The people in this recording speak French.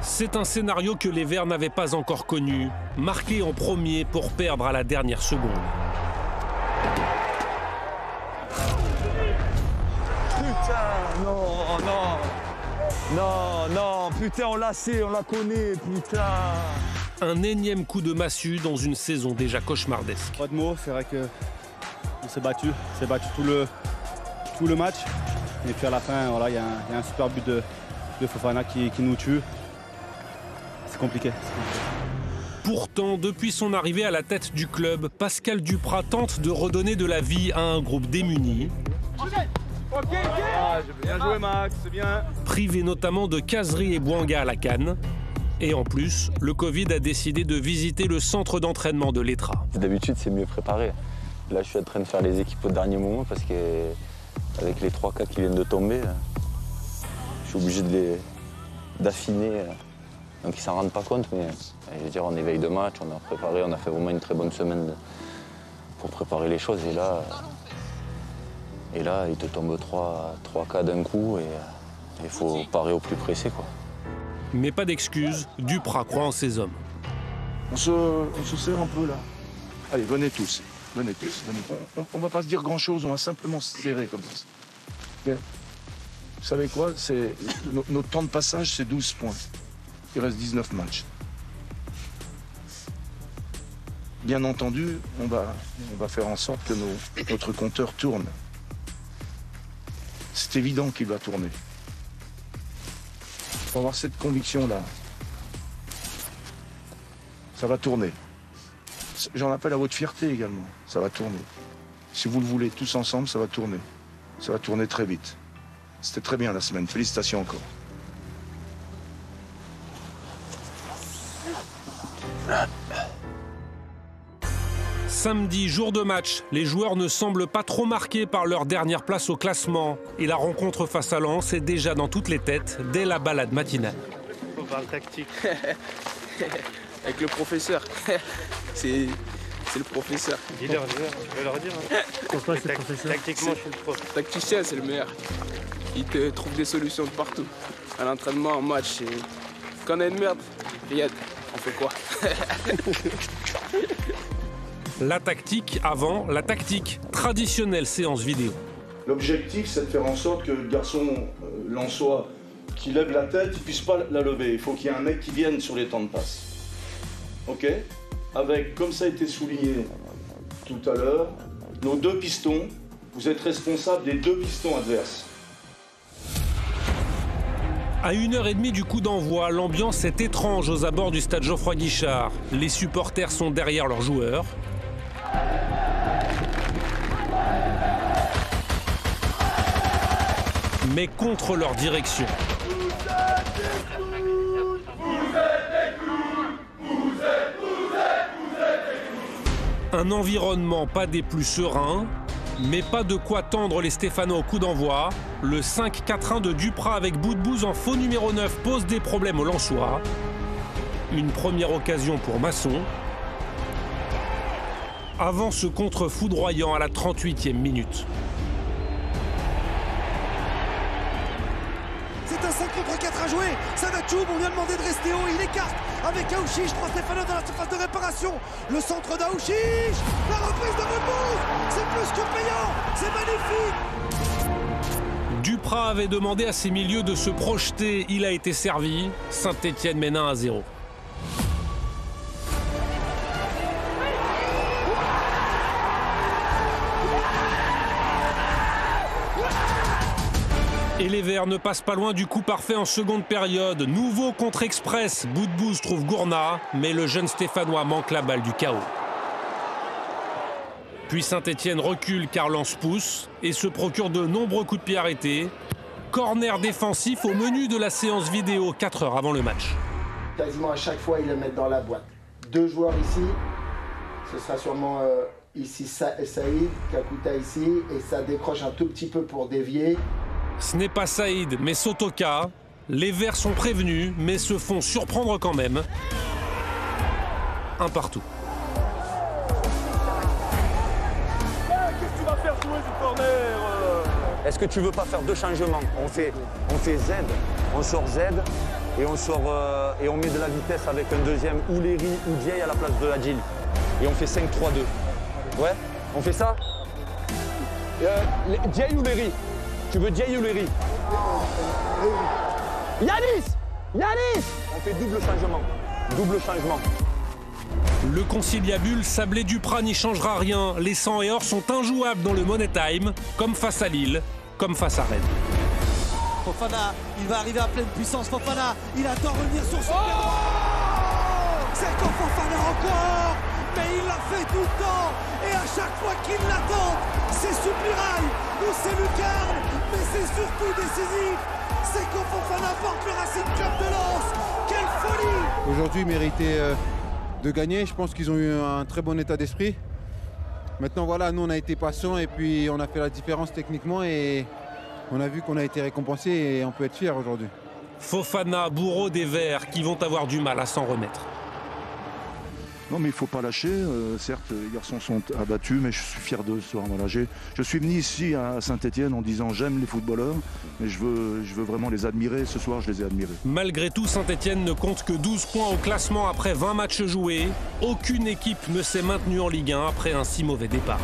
C'est un scénario que les Verts n'avaient pas encore connu, marqué en premier pour perdre à la dernière seconde. Putain, non, putain, on l'a sait, on la connaît, putain. Un énième coup de massue dans une saison déjà cauchemardesque. Pas de mots, c'est vrai que on s'est battu tout le match. Et puis à la fin, voilà, il y a un super but de Fofana qui nous tue. C'est compliqué. Pourtant, depuis son arrivée à la tête du club, Pascal Duprat tente de redonner de la vie à un groupe démuni. Ah, bien joué Max, c'est bien. Privé notamment de Kazri et Bouanga à la CAN. Et en plus, le Covid a décidé de visiter le centre d'entraînement de l'Etra. D'habitude, c'est mieux préparé. Là, je suis en train de faire les équipes au dernier moment parce qu'avec les 3 cas qui viennent de tomber, je suis obligé d'affiner. Donc ils s'en rendent pas compte, mais je veux dire, on éveille de match, on a préparé, on a fait vraiment une très bonne semaine pour préparer les choses. Et là, il te tombe 3 cas d'un coup et il faut parer au plus pressé, quoi. Mais pas d'excuses, Duprat croit en ses hommes. On se serre un peu là. Allez, venez tous. Venez. On va pas se dire grand-chose, on va simplement se serrer comme ça. Okay. Vous savez quoi? Notre temps de passage, c'est 12 points. Il reste 19 matchs. Bien entendu, on va faire en sorte que notre compteur tourne. C'est évident qu'il va tourner. Il faut avoir cette conviction-là. Ça va tourner. J'en appelle à votre fierté également. Ça va tourner. Si vous le voulez tous ensemble, ça va tourner. Ça va tourner très vite. C'était très bien la semaine. Félicitations encore. Samedi, jour de match, les joueurs ne semblent pas trop marqués par leur dernière place au classement. Et la rencontre face à Lens est déjà dans toutes les têtes dès la balade matinale. On parle tactique. Avec le professeur. C'est le professeur. Dis-leur, tu peux leur dire. Hein. Pourquoi c'est le professeur? Tactiquement, je suis le prof. Tacticien, c'est le meilleur. Il te trouve des solutions de partout. À l'entraînement, en match. Quand on a une merde, Riyad, on fait quoi? La tactique avant la tactique. Traditionnelle séance vidéo. L'objectif, c'est de faire en sorte que le garçon lensois qui lève la tête, il puisse pas la lever. Il faut qu'il y ait un mec qui vienne sur les temps de passe. Ok? Avec, comme ça a été souligné tout à l'heure, nos 2 pistons, vous êtes responsable des 2 pistons adverses. À 1h30 du coup d'envoi, l'ambiance est étrange aux abords du stade Geoffroy-Guichard. Les supporters sont derrière leurs joueurs. Mais contre leur direction. Un environnement pas des plus sereins, mais pas de quoi tendre les Stéphanois au coup d'envoi. Le 5-4-1 de Duprat avec Boudbouz en faux numéro 9 pose des problèmes aux Lensois. Une première occasion pour Masson. Avant ce contre foudroyant à la 38e minute. C'est un 5 contre 4 à jouer. Sadachoub, on vient demander de rester haut. Il écarte avec Aouchiche. 3 Stéphanois dans la surface de réparation. Le centre d'Aouchiche. La reprise de Boudbouz. C'est plus que payant. C'est magnifique. Duprat avait demandé à ses milieux de se projeter. Il a été servi. Saint-Étienne mène 1-0. Et les Verts ne passent pas loin du coup parfait en seconde période. Nouveau contre express. Boudbouz trouve Gourna, mais le jeune Stéphanois manque la balle du chaos. Puis Saint-Étienne recule car Lens pousse et se procure de nombreux coups de pied arrêtés. Corner défensif au menu de la séance vidéo 4 heures avant le match. Quasiment à chaque fois, ils le mettent dans la boîte. 2 joueurs ici. Ce sera sûrement ici Saïd, Kakuta ici. Et ça décroche un tout petit peu pour dévier. Ce n'est pas Saïd, mais Sotoka. Les Verts sont prévenus, mais se font surprendre quand même. Un partout. Qu'est-ce que tu vas faire jouer du corner? Est-ce que tu veux pas faire 2 changements? On fait Z, on sort Z, et on sort et on met de la vitesse avec un deuxième ou Léry ou Diaye à la place de Adjil. Et on fait 5-3-2. Ouais, on fait ça. Diaye ou Léry? Tu veux Diaye ou Léry? Yanis! Yanis! On fait double changement. Double changement. Le conciliabule Sablé-Duprat n'y changera rien. Les 100 et or sont injouables dans le Money Time, comme face à Lille, comme face à Rennes. Fofana, il va arriver à pleine puissance. Fofana, il attend revenir sur son pied droit. C'est quand Fofana encore, mais il l'a fait tout le temps. Et à chaque fois qu'il l'attend, c'est Soupirail ou c'est Lucarne, mais c'est surtout décisif. C'est quand Fofana porte le Racing Club de Lens. Quelle folie! Aujourd'hui, il méritait de gagner. Je pense qu'ils ont eu un très bon état d'esprit. Maintenant, voilà, nous, on a été patients et puis on a fait la différence techniquement et on a vu qu'on a été récompensé et on peut être fiers aujourd'hui. Fofana, bourreau des Verts qui vont avoir du mal à s'en remettre. Non mais il ne faut pas lâcher, certes les garçons sont abattus mais je suis fier d'eux ce soir. Voilà. Je suis venu ici à Saint-Etienne en disant j'aime les footballeurs mais je veux vraiment les admirer, ce soir je les ai admirés. Malgré tout, Saint-Etienne ne compte que 12 points au classement après 20 matchs joués. Aucune équipe ne s'est maintenue en Ligue 1 après un si mauvais départ.